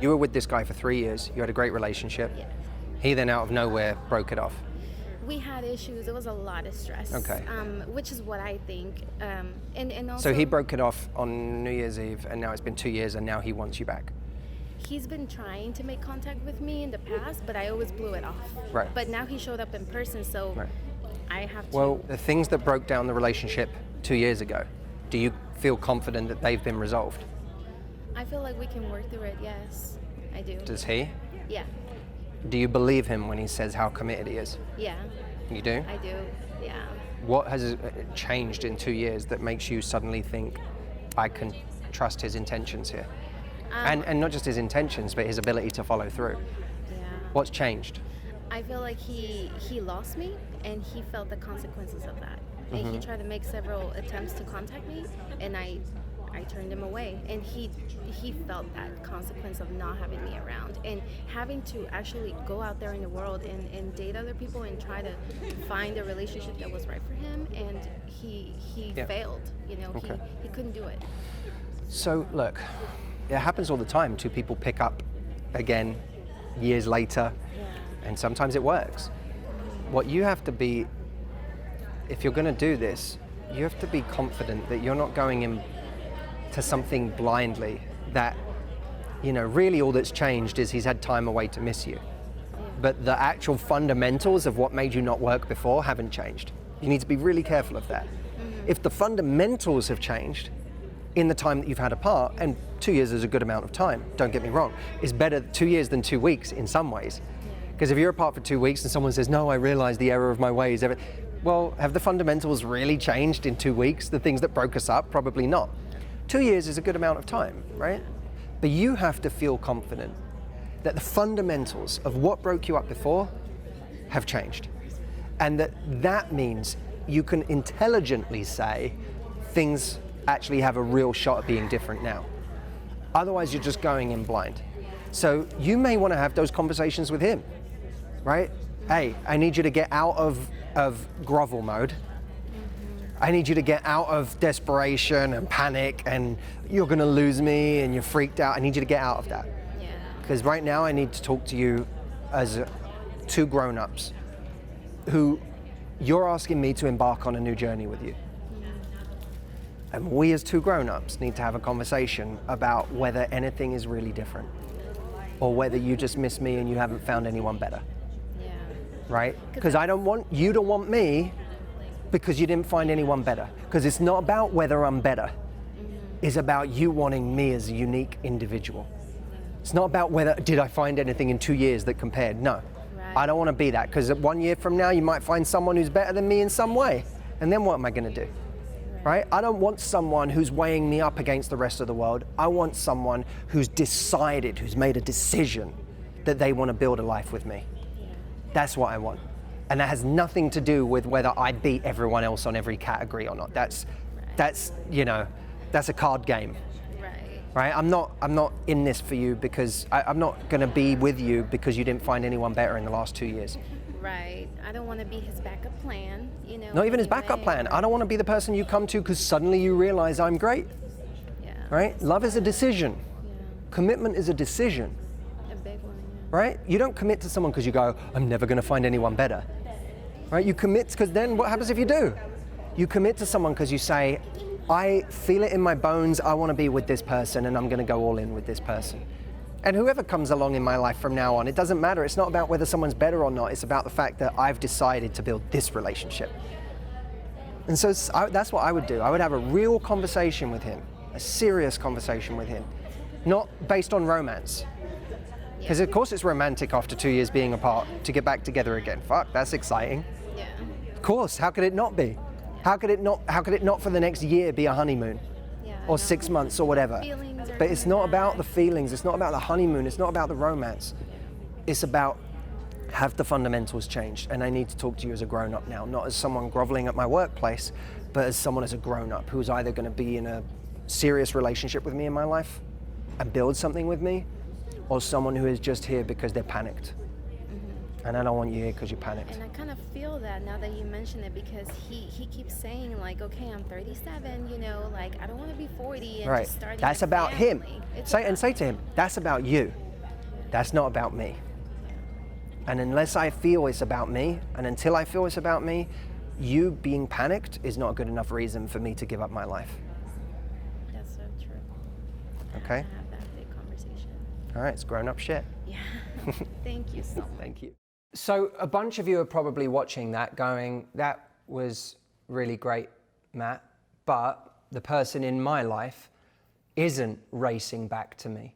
You were with this guy for 3 years. You had a great relationship. Yeah. He then out of nowhere broke it off. We had issues. It was a lot of stress. Okay. Which is what I think. And also, So he broke it off on New Year's Eve, and now it's been 2 years, and now he wants you back. he's been trying to make contact with me in the past, but I always blew it off. Right. But now he showed up in person, so Right. I have to. Well, the things that broke down the relationship 2 years ago, do you feel confident that they've been resolved? I feel like we can work through it. Yes, I do. Does he? Yeah. Do you believe him when he says how committed he is? Yeah. You do? I do. Yeah. What has changed in 2 years that makes you suddenly think, I can trust his intentions here? And not just his intentions, but his ability to follow through. Yeah. What's changed? I feel like he lost me, and he felt the consequences of that. And he tried to make several attempts to contact me, and I turned him away. And he felt that consequence of not having me around, and having to actually go out there in the world and date other people and try to find a relationship that was right for him. And he failed. You know, Okay. he couldn't do it. So look, it happens all the time. Two people pick up again years later, and sometimes it works. What you have to be, if you're going to do this, you have to be confident that you're not going in to something blindly, that, you know, really all that's changed is he's had time away to miss you. But the actual fundamentals of what made you not work before haven't changed. You need to be really careful of that. If the fundamentals have changed in the time that you've had apart, and 2 years is a good amount of time, don't get me wrong, it's better 2 years than 2 weeks in some ways. Because if you're apart for 2 weeks and someone says, no, I realize the error of my ways, well, have the fundamentals really changed in 2 weeks? The things that broke us up? Probably not. 2 years is a good amount of time, right? But you have to feel confident that the fundamentals of what broke you up before have changed. And that means you can intelligently say things actually have a real shot at being different now. Otherwise, you're just going in blind. So you may want to have those conversations with him, right? Hey, I need you to get out of grovel mode. I need you to get out of desperation and panic and you're going to lose me and you're freaked out. I need you to get out of that. Yeah. Because right now I need to talk to you as two grown-ups who you're asking me to embark on a new journey with you. And we as two grown-ups need to have a conversation about whether anything is really different or whether you just miss me and you haven't found anyone better. Yeah. Right? Because I don't want you to want me because you didn't find anyone better. Because it's not about whether I'm better. It's about you wanting me as a unique individual. It's not about whether, did I find anything in 2 years that compared? No. Right. I don't want to be that, because 1 year from now you might find someone who's better than me in some way. And then what am I going to do? Right? I don't want someone who's weighing me up against the rest of the world. I want someone who's decided, who's made a decision that they want to build a life with me. That's what I want. And that has nothing to do with whether I beat everyone else on every category or not. That's you know, that's a card game. Right? I'm not in this for you because I'm not going to be with you because you didn't find anyone better in the last 2 years. Right. I don't want to be his backup plan, you know. Not even his backup plan. I don't want to be the person you come to because suddenly you realize I'm great. Yeah. Right? Love is a decision. Yeah. Commitment is a decision. A big one. Yeah. Right? You don't commit to someone because you go, I'm never going to find anyone better. Right? You commit because then what happens if you do? You commit to someone because you say, I feel it in my bones, I want to be with this person and I'm going to go all in with this person. And whoever comes along in my life from now on, it doesn't matter. It's not about whether someone's better or not. It's about the fact that I've decided to build this relationship. And so that's what I would do. I would have a real conversation with him, a serious conversation with him, not based on romance. Because of course it's romantic after 2 years being apart to get back together again. Fuck, that's exciting. Yeah. Of course, how could it not be? How could it not for the next year be a honeymoon? Yeah. Or 6 months or whatever. Feelings are But it's coming not about back. the feelings, it's not about the honeymoon, it's not about the romance. It's about, have the fundamentals changed? And I need to talk to you as a grown-up now, not as someone groveling at my workplace, but as someone as a grown-up who's either going to be in a serious relationship with me in my life and build something with me, or someone who is just here because they're panicked. And I don't want you here because you're panicked. And I kind of feel that now that you mention it, because he keeps saying like, okay, I'm 37, you know, like I don't want to be 40 and Right. just start. That's about him. It's Say about to him, that's about you. That's not about me. And unless I feel it's about me, and until I feel it's about me, you being panicked is not a good enough reason for me to give up my life. That's so true. Okay? I have that big conversation. All right, it's grown up shit. Yeah. Thank you so much. Thank you. So a bunch of you are probably watching that going, that was really great, Matt, but the person in my life isn't racing back to me.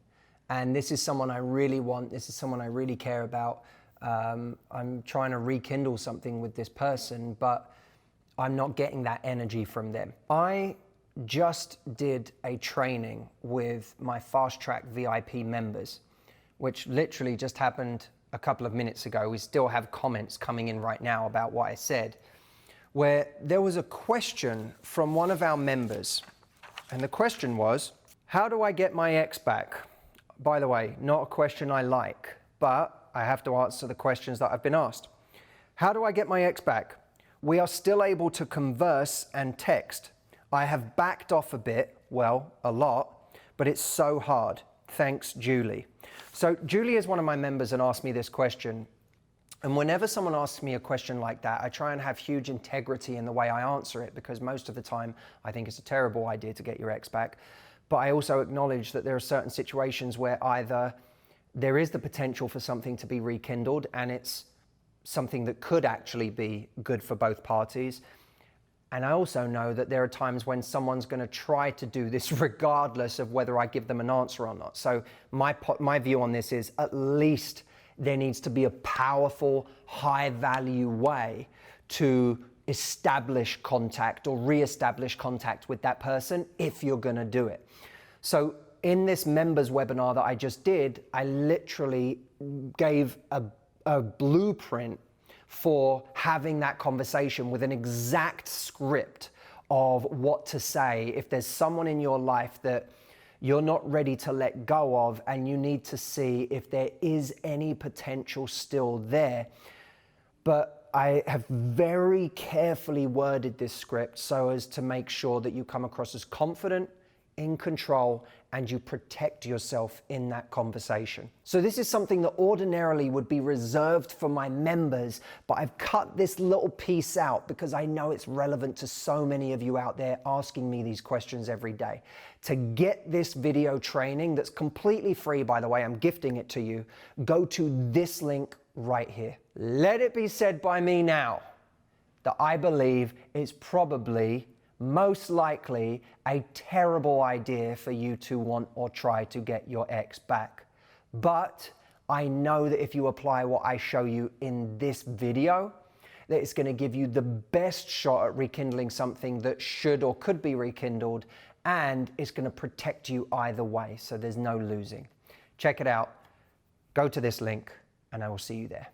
And this is someone I really want, this is someone I really care about. I'm trying to rekindle something with this person, but I'm not getting that energy from them. I just did a training with my Fast Track VIP members, which literally just happened a couple of minutes ago. We still have comments coming in right now about what I said, where there was a question from one of our members. And the question was, how do I get my ex back? By the way, not a question I like, but I have to answer the questions that I've been asked. How do I get my ex back? We are still able to converse and text. I have backed off a bit, well, a lot, but it's so hard. Thanks, Julie. So Julie is one of my members and asked me this question. And whenever someone asks me a question like that, I try and have huge integrity in the way I answer it, because most of the time I think it's a terrible idea to get your ex back. But I also acknowledge that there are certain situations where either there is the potential for something to be rekindled and it's something that could actually be good for both parties. And I also know that there are times when someone's going to try to do this regardless of whether I give them an answer or not. So my view on this is at least there needs to be a powerful, high-value way to establish contact or re-establish contact with that person if you're going to do it. So in this members webinar that I just did, I literally gave a blueprint for having that conversation with an exact script of what to say if there's someone in your life that you're not ready to let go of and you need to see if there is any potential still there. But I have very carefully worded this script so as to make sure that you come across as confident, in control, and you protect yourself in that conversation. So this is something that ordinarily would be reserved for my members, but I've cut this little piece out because I know it's relevant to so many of you out there asking me these questions every day. To get this video training, that's completely free, by the way, I'm gifting it to you, go to this link right here. Let it be said by me now that I believe it's probably most likely a terrible idea for you to want or try to get your ex back. But I know that if you apply what I show you in this video, that it's going to give you the best shot at rekindling something that should or could be rekindled, and it's going to protect you either way, so there's no losing. Check it out. Go to this link, and I will see you there.